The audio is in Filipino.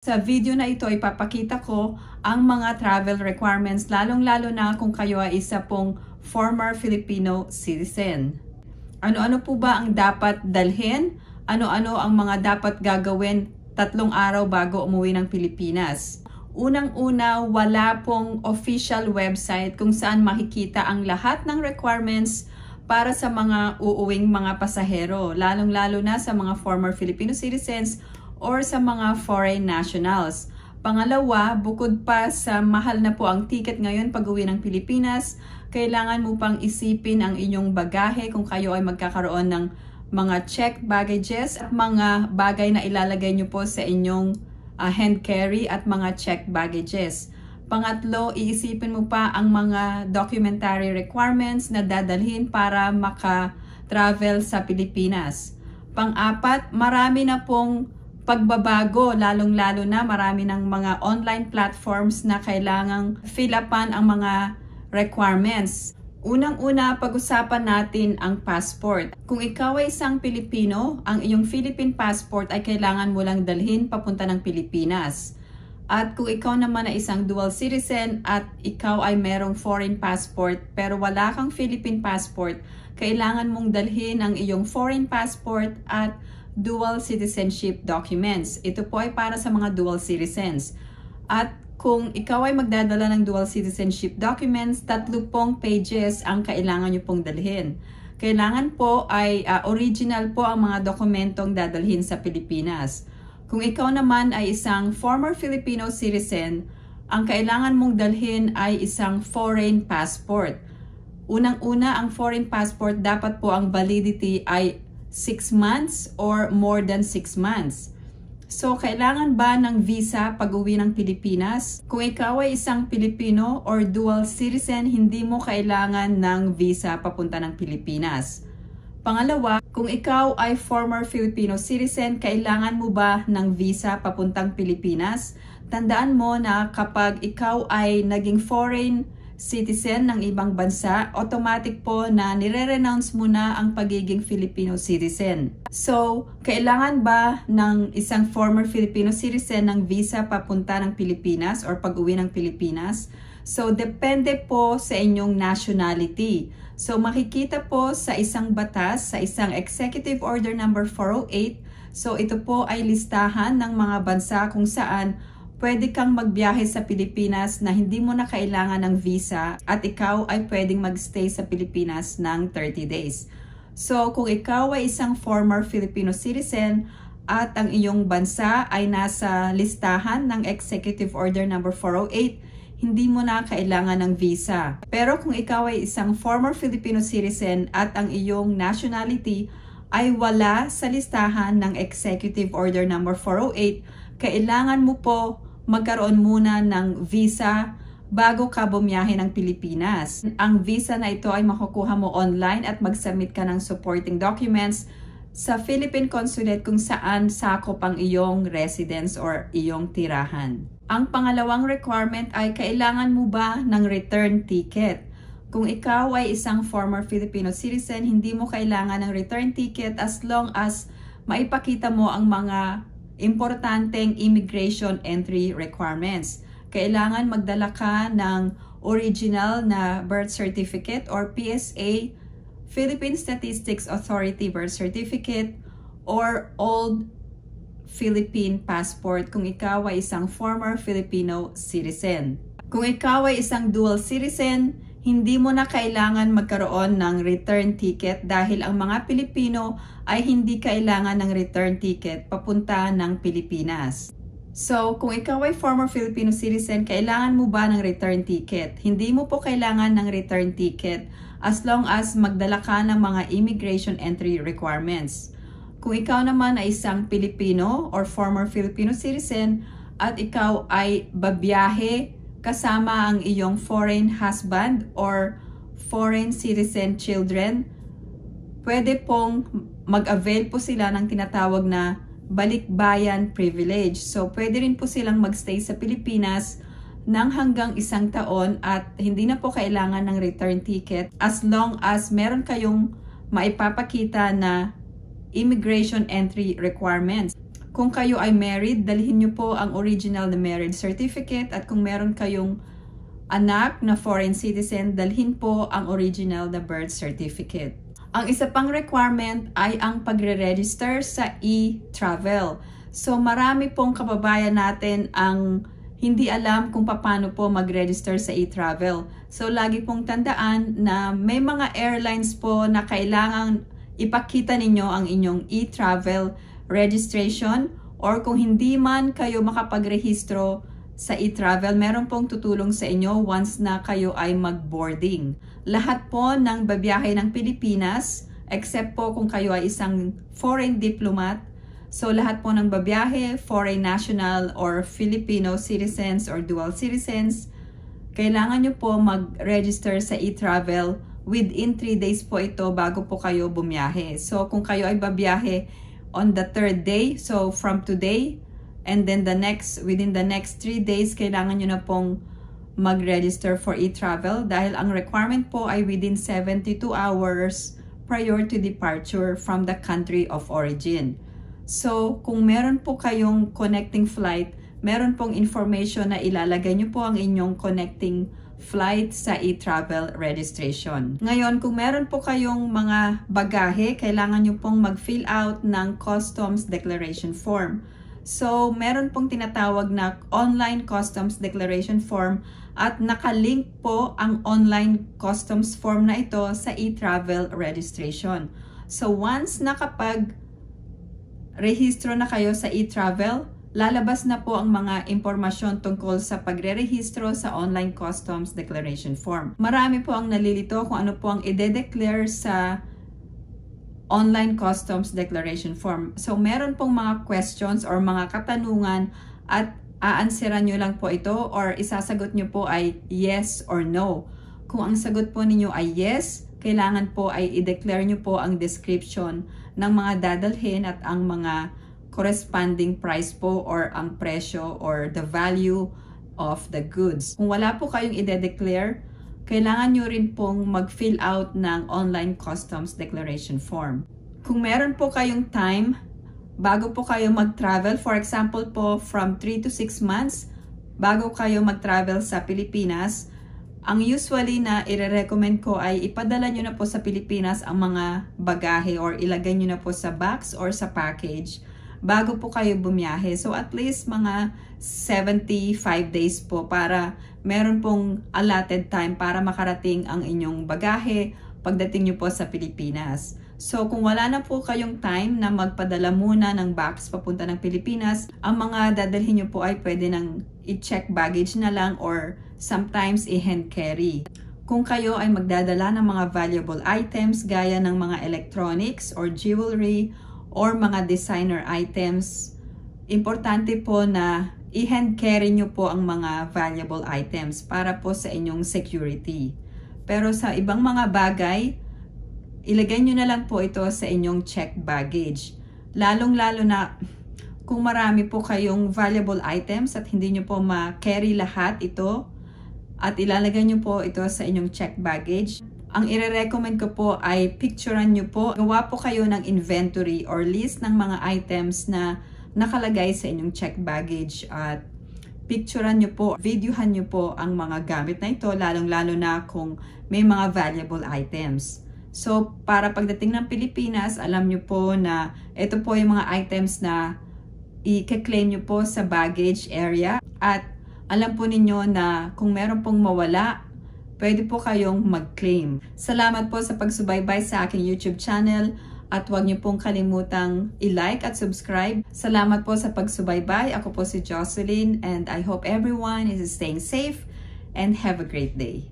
Sa video na ito, ipapakita ko ang mga travel requirements, lalong-lalo na kung kayo ay isa pong former Filipino citizen. Ano-ano po ba ang dapat dalhin? Ano-ano ang mga dapat gagawin 3 araw bago umuwi ng Pilipinas? Unang-una, wala pong official website kung saan makikita ang lahat ng requirements para sa mga uuwing mga pasahero, lalong-lalo na sa mga former Filipino citizens or sa mga foreign nationals. Pangalawa, bukod pa sa mahal na po ang ticket ngayon pag-uwi ng Pilipinas, kailangan mo pang isipin ang inyong bagahe kung kayo ay magkakaroon ng mga checked baggages at mga bagay na ilalagay nyo po sa inyong hand carry at mga checked baggages. Pangatlo, iisipin mo pa ang mga documentary requirements na dadalhin para maka-travel sa Pilipinas. Pang-apat, marami na pong pagbabago, lalong-lalo na marami ng mga online platforms na kailangang fill upan ang mga requirements. Unang-una, pag-usapan natin ang passport. Kung ikaw ay isang Pilipino, ang iyong Philippine passport ay kailangan mo lang dalhin papunta ng Pilipinas. At kung ikaw naman ay isang dual citizen at ikaw ay merong foreign passport pero wala kang Philippine passport, kailangan mong dalhin ang iyong foreign passport at dual citizenship documents. Ito po ay para sa mga dual citizens. At kung ikaw ay magdadala ng dual citizenship documents, 3 pages ang kailangan nyo pong dalhin. Kailangan po ay original po ang mga dokumentong dadalhin sa Pilipinas. Kung ikaw naman ay isang former Filipino citizen, ang kailangan mong dalhin ay isang foreign passport. Unang-una, ang foreign passport dapat po ang validity ay 6 months or more than 6 months. So, kailangan ba ng visa pag-uwi ng Pilipinas? Kung ikaw ay isang Pilipino or dual citizen, hindi mo kailangan ng visa papunta ng Pilipinas. Pangalawa, kung ikaw ay former Filipino citizen, kailangan mo ba ng visa papuntang Pilipinas? Tandaan mo na kapag ikaw ay naging foreign citizen ng ibang bansa, automatic po na nire-renounce mo na ang pagiging Filipino citizen. So, kailangan ba ng isang former Filipino citizen ng visa papunta ng Pilipinas or pag-uwi ng Pilipinas? So, depende po sa inyong nationality. So, makikita po sa isang batas, sa isang Executive Order number 408. So, ito po ay listahan ng mga bansa kung saan pwede kang magbiyahe sa Pilipinas na hindi mo na kailangan ng visa at ikaw ay pwedeng magstay sa Pilipinas ng 30 days. So, kung ikaw ay isang former Filipino citizen at ang iyong bansa ay nasa listahan ng Executive Order number 408, hindi mo na kailangan ng visa. Pero kung ikaw ay isang former Filipino citizen at ang iyong nationality ay wala sa listahan ng Executive Order number 408, kailangan mo po magkaroon muna ng visa bago ka bumiyahe ng Pilipinas. Ang visa na ito ay makukuha mo online at mag-submit ka ng supporting documents sa Philippine Consulate kung saan sakop ang iyong residence or iyong tirahan. Ang pangalawang requirement ay kailangan mo ba ng return ticket. Kung ikaw ay isang former Filipino citizen, hindi mo kailangan ng return ticket as long as maipakita mo ang mga importanteng immigration entry requirements. Kailangan magdala ka ng original na birth certificate or PSA, Philippine Statistics Authority birth certificate, or old Philippine passport kung ikaw ay isang former Filipino citizen. Kung ikaw ay isang dual citizen, hindi mo na kailangan magkaroon ng return ticket dahil ang mga Pilipino ay hindi kailangan ng return ticket papunta ng Pilipinas. So, kung ikaw ay former Filipino citizen, kailangan mo ba ng return ticket? Hindi mo po kailangan ng return ticket as long as magdala ka ng mga immigration entry requirements. Kung ikaw naman ay isang Pilipino or former Filipino citizen at ikaw ay babiyahe kasama ang iyong foreign husband or foreign citizen children, pwede pong mag-avail po sila ng tinatawag na balikbayan privilege. So, pwede rin po silang magstay sa Pilipinas ng hanggang 1 taon at hindi na po kailangan ng return ticket as long as meron kayong maipapakita na immigration entry requirements. Kung kayo ay married, dalhin nyo po ang original na marriage certificate, at kung meron kayong anak na foreign citizen, dalhin po ang original na birth certificate. Ang isa pang requirement ay ang pagre-register sa e-travel. So marami pong kababayan natin ang hindi alam kung paano po mag-register sa e-travel. So lagi pong tandaan na may mga airlines po na kailangan ipakita ninyo ang inyong e-travel registration, or kung hindi man kayo makapagrehistro sa e-travel, meron pong tutulong sa inyo once na kayo ay mag-boarding. Lahat po ng babiyahe ng Pilipinas, except po kung kayo ay isang foreign diplomat, so lahat po ng babiyahe, foreign national or Filipino citizens or dual citizens, kailangan nyo po mag-register sa e-travel within 3 days po ito bago po kayo bumiyahe. So kung kayo ay babiyahe on the 3rd day, so from today, and then within the next 3 days, kailangan nyo na pong mag-register for e-travel dahil ang requirement po ay within 72 hours prior to departure from the country of origin. So, kung meron po kayong connecting flight, meron pong information na ilalagay nyo po ang inyong connecting flight sa e-travel registration. Ngayon, kung meron po kayong mga bagahe, kailangan nyo pong mag-fill out ng customs declaration form. So, meron pong tinatawag na online customs declaration form, at nakalink po ang online customs form na ito sa e-travel registration. So, once nakapag-rehistro na kayo sa e-travel, lalabas na po ang mga impormasyon tungkol sa pagre-rehistro sa online customs declaration form. Marami po ang nalilito kung ano po ang ide-declare sa online customs declaration form. So, meron pong mga questions or mga katanungan, at aansweran nyo lang po ito or isasagot nyo po ay yes or no. Kung ang sagot po ninyo ay yes, kailangan po ay i-declare nyo po ang description ng mga dadalhin at ang mga corresponding price po or ang presyo or the value of the goods. Kung wala po kayong i-declare, kailangan nyo rin pong mag-fill out ng online customs declaration form. Kung meron po kayong time, bago po kayo mag-travel, for example po from 3 to 6 months, bago kayo mag-travel sa Pilipinas, ang usually na i-recommend ko ay ipadala nyo na po sa Pilipinas ang mga bagahe or ilagay nyo na po sa box or sa package bago po kayo bumiyahe. So at least mga 75 days po para meron pong allotted time para makarating ang inyong bagahe pagdating nyo po sa Pilipinas. So kung wala na po kayong time na magpadala muna ng box papunta ng Pilipinas, ang mga dadalhin nyo po ay pwede nang i-check baggage na lang or sometimes i-hand carry. Kung kayo ay magdadala ng mga valuable items gaya ng mga electronics or jewelry or mga designer items, importante po na i-hand carry nyo po ang mga valuable items para po sa inyong security. Pero sa ibang mga bagay, ilagay nyo na lang po ito sa inyong checked baggage. Lalong-lalo na kung marami po kayong valuable items at hindi nyo po ma-carry lahat ito at ilalagay nyo po ito sa inyong checked baggage, ang ire-recommend ko po ay picturean nyo po. Gawa po kayo ng inventory or list ng mga items na nakalagay sa inyong checked baggage at picturean nyo po, videohan nyo po ang mga gamit na ito, lalong-lalo na kung may mga valuable items. So, para pagdating ng Pilipinas, alam nyo po na ito po yung mga items na i-claim nyo po sa baggage area at alam po ninyo na kung meron pong mawala, pwede po kayong mag-claim. Salamat po sa pagsubaybay sa aking YouTube channel at huwag niyo pong kalimutang i-like at subscribe. Salamat po sa pagsubaybay. Ako po si Jocelyn and I hope everyone is staying safe and have a great day.